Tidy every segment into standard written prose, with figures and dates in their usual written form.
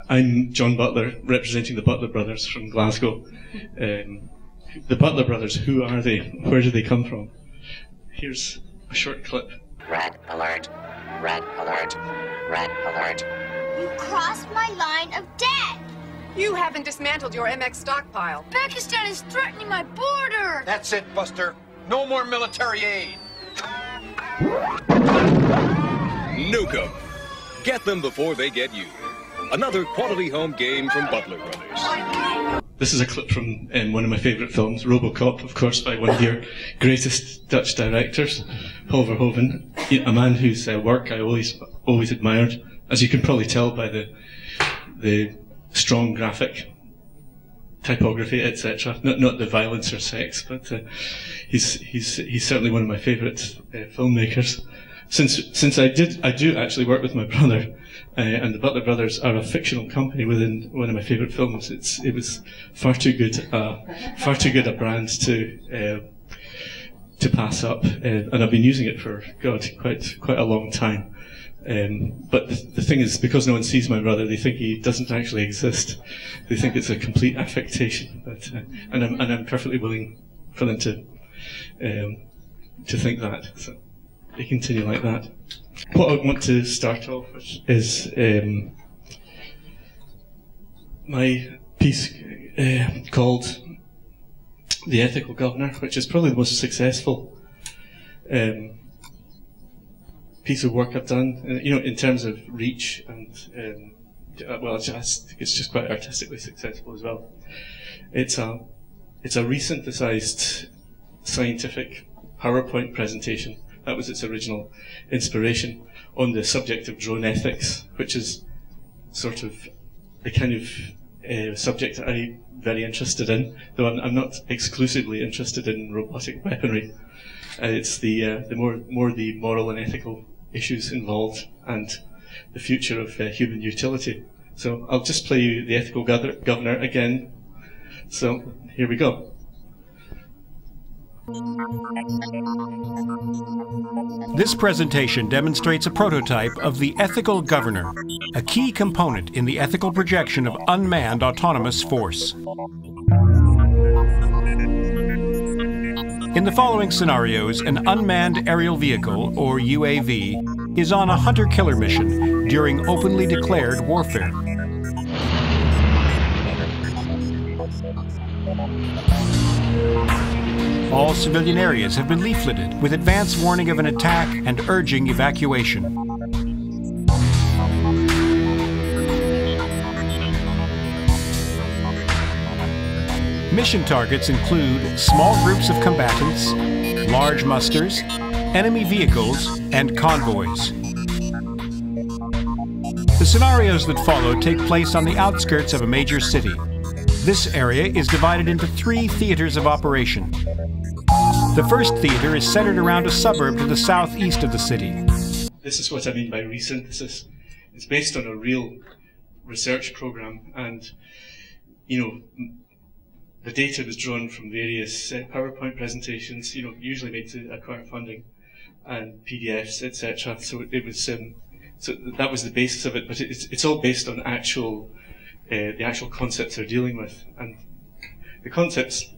I'm John Butler, representing the Butler brothers from Glasgow. The Butler brothers, who are they? Where do they come from? Here's a short clip. Red alert, red alert, red alert. You crossed my line of death! You haven't dismantled your MX stockpile. Pakistan is threatening my border! That's it, Buster. No more military aid. Nuke 'em. Get them before they get you. Another quality home game from Butler Brothers. This is a clip from one of my favourite films, RoboCop, of course, by one of your greatest Dutch directors, Paul Verhoeven, a man whose work I always admired, as you can probably tell by the strong graphic typography, etc. Not the violence or sex, but he's certainly one of my favourite filmmakers. Since I do actually work with my brother, and the Butler Brothers are a fictional company within one of my favourite films. It was far too good a brand to pass up, and I've been using it for quite a long time. But the thing is, because no one sees my brother, they think he doesn't actually exist. They think it's a complete affectation. But and I'm perfectly willing for them to think that. So they continue like that. What I want to start off with is my piece called "The Ethical Governor," which is probably the most successful piece of work I've done, in terms of reach, and well, it's just quite artistically successful as well. It's a resynthesized scientific PowerPoint presentation. That was its original inspiration on the subject of drone ethics, which is sort of the kind of subject that I'm very interested in, though I'm not exclusively interested in robotic weaponry. It's the more the moral and ethical issues involved and the future of human utility. So I'll just play you The Ethical Governor again. So here we go. This presentation demonstrates a prototype of the ethical governor, a key component in the ethical projection of unmanned autonomous force. In the following scenarios, an unmanned aerial vehicle, or UAV, is on a hunter-killer mission during openly declared warfare. All civilian areas have been leafleted with advance warning of an attack and urging evacuation. Mission targets include small groups of combatants, large musters, enemy vehicles, and convoys. The scenarios that follow take place on the outskirts of a major city. This area is divided into 3 theaters of operation. The first theater is centered around a suburb to the southeast of the city. This is what I mean by resynthesis. It's based on a real research program, and the data was drawn from various PowerPoint presentations, usually made to acquire funding, and PDFs, etc. So it was, so that was the basis of it. But it's all based on the actual concepts they're dealing with, and the concepts.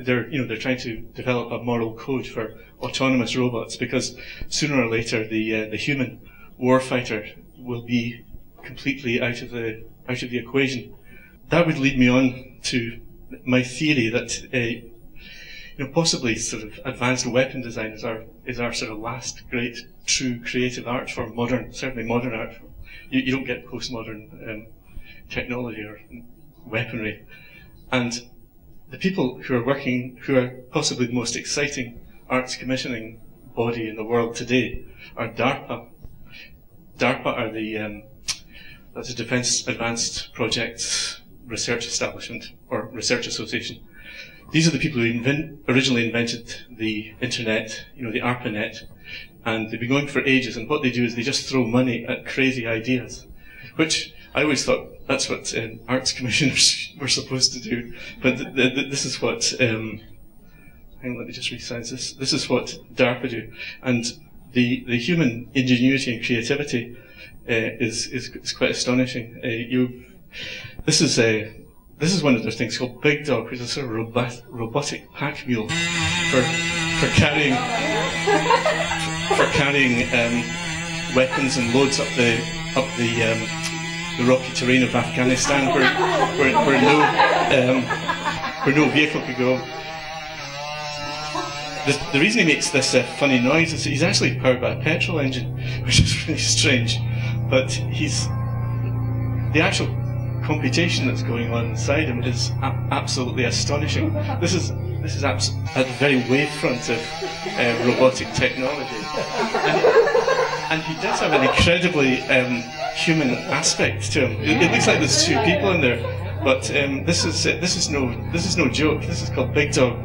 They're trying to develop a moral code for autonomous robots, because sooner or later the human warfighter will be completely out of the equation. That would lead me on to my theory that possibly sort of advanced weapon design is our sort of last great true creative art form, certainly modern art form. You don't get postmodern technology or weaponry, and the people who are possibly the most exciting arts commissioning body in the world today are DARPA. DARPA are that's a Defence Advanced Projects Research Establishment, or Research Association. These are the people who originally invented the internet, the ARPANET, and they've been going for ages, and what they do is they just throw money at crazy ideas, which I always thought that's what arts commissioners were supposed to do, but this is what, hang on, let me just resize this. This is what DARPA do, and the human ingenuity and creativity is quite astonishing. This is one of those things called Big Dog, which is a sort of robotic pack mule for carrying weapons and loads up the rocky terrain of Afghanistan, where no vehicle could go. The reason he makes this funny noise is that he's actually powered by a petrol engine, which is really strange. But the actual computation that's going on inside him is absolutely astonishing. This is at the very wavefront of robotic technology, and he does have an incredibly human aspect to him. It looks like there's two people in there, but this is no joke. This is called Big Dog.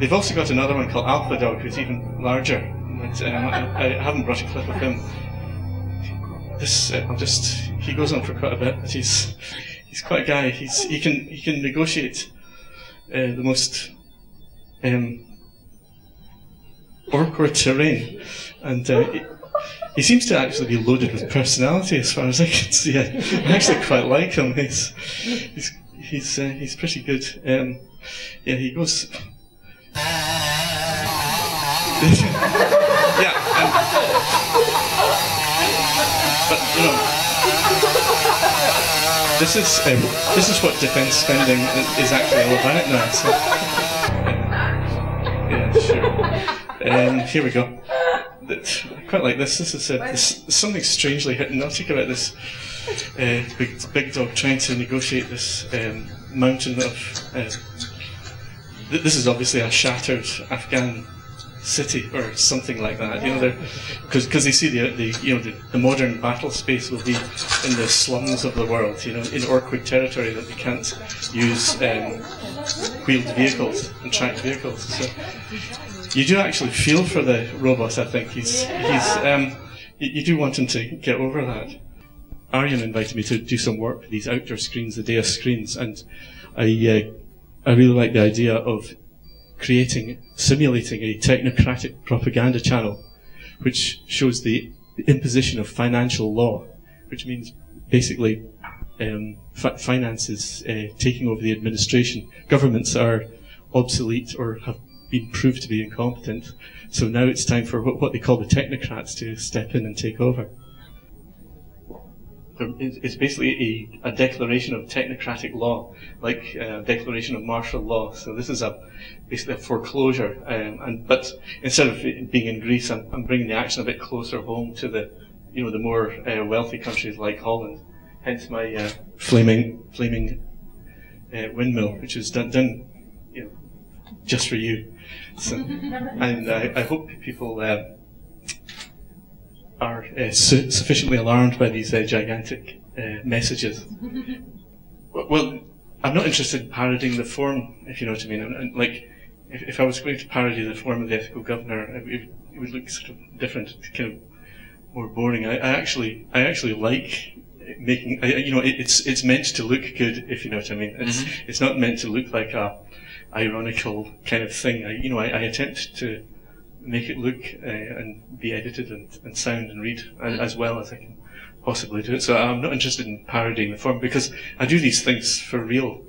They've also got another one called Alpha Dog, who's even larger. But, I haven't brought a clip of him. He goes on for quite a bit, but he's quite a guy. He can negotiate the most awkward terrain, and he seems to actually be loaded with personality, as far as I can see. I actually quite like him. He's pretty good. Yeah, he goes. Yeah, but you know, this is what defence spending is actually all about now. So, yeah, sure. Here we go. I quite like this. There's something strangely hypnotic about this big dog trying to negotiate this mountain of. This is obviously a shattered Afghan city or something like that, you know, because they see the modern battle space will be in the slums of the world, you know, in awkward territory that they can't use wheeled vehicles and tracked vehicles. So you do actually feel for the robot. I think you do want him to get over that. Aryan invited me to do some work with these outdoor screens, the Deus screens, and I really like the idea of simulating a technocratic propaganda channel which shows the imposition of financial law, which means basically finances taking over the administration. Governments are obsolete or have been proved to be incompetent, so now it's time for what they call the technocrats to step in and take over. It's basically a declaration of technocratic law, like a declaration of martial law. So this is basically a foreclosure, but instead of it being in Greece, I'm bringing the action a bit closer home to the more wealthy countries like Holland. Hence my flaming windmill, which is done just for you. So, and I hope people are sufficiently alarmed by these gigantic messages. Well, I'm not interested in parodying the form, if you know what I mean. And like, if I was going to parody the form of the ethical governor, it would look sort of different, kind of more boring. I actually like making. It's meant to look good, if you know what I mean. It's not meant to look like a ironical kind of thing. I attempt to make it look and be edited and sound and read as well as I can possibly do it. So I'm not interested in parodying the form because I do these things for real.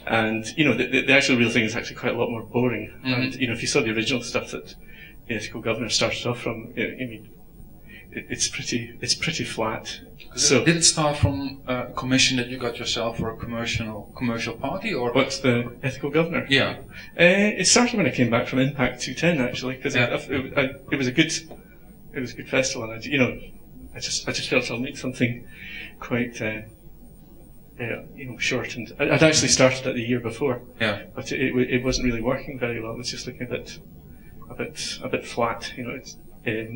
And the actual real thing is actually quite a lot more boring. And if you saw the original stuff that the ethical governor started off from, it's pretty flat. So did it start from a commission that you got yourself for a commercial party, or what's the ethical governor? Yeah, it started when I came back from IMPAKT 210 actually, because it was a good festival, and I just felt I'll make something quite short. And I'd actually started that the year before, but it wasn't really working very well. It was just looking a bit flat,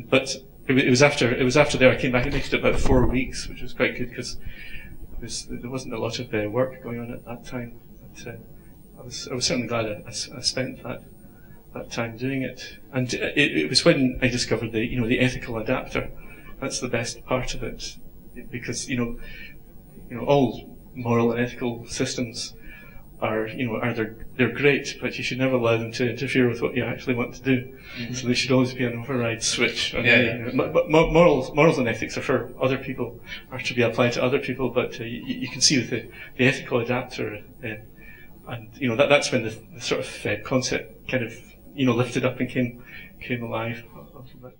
but. It was after there I came back. It made it about 4 weeks, which was quite good because there wasn't a lot of work going on at that time. But, I was certainly glad I spent that time doing it. And it was when I discovered the ethical adapter. That's the best part of it, because all moral and ethical systems are they're great, but you should never allow them to interfere with what you actually want to do. So there should always be an override switch. Morals and ethics are for other people, are to be applied to other people. But you can see with the ethical adapter, and that's when the sort of concept kind of lifted up and came alive a little bit.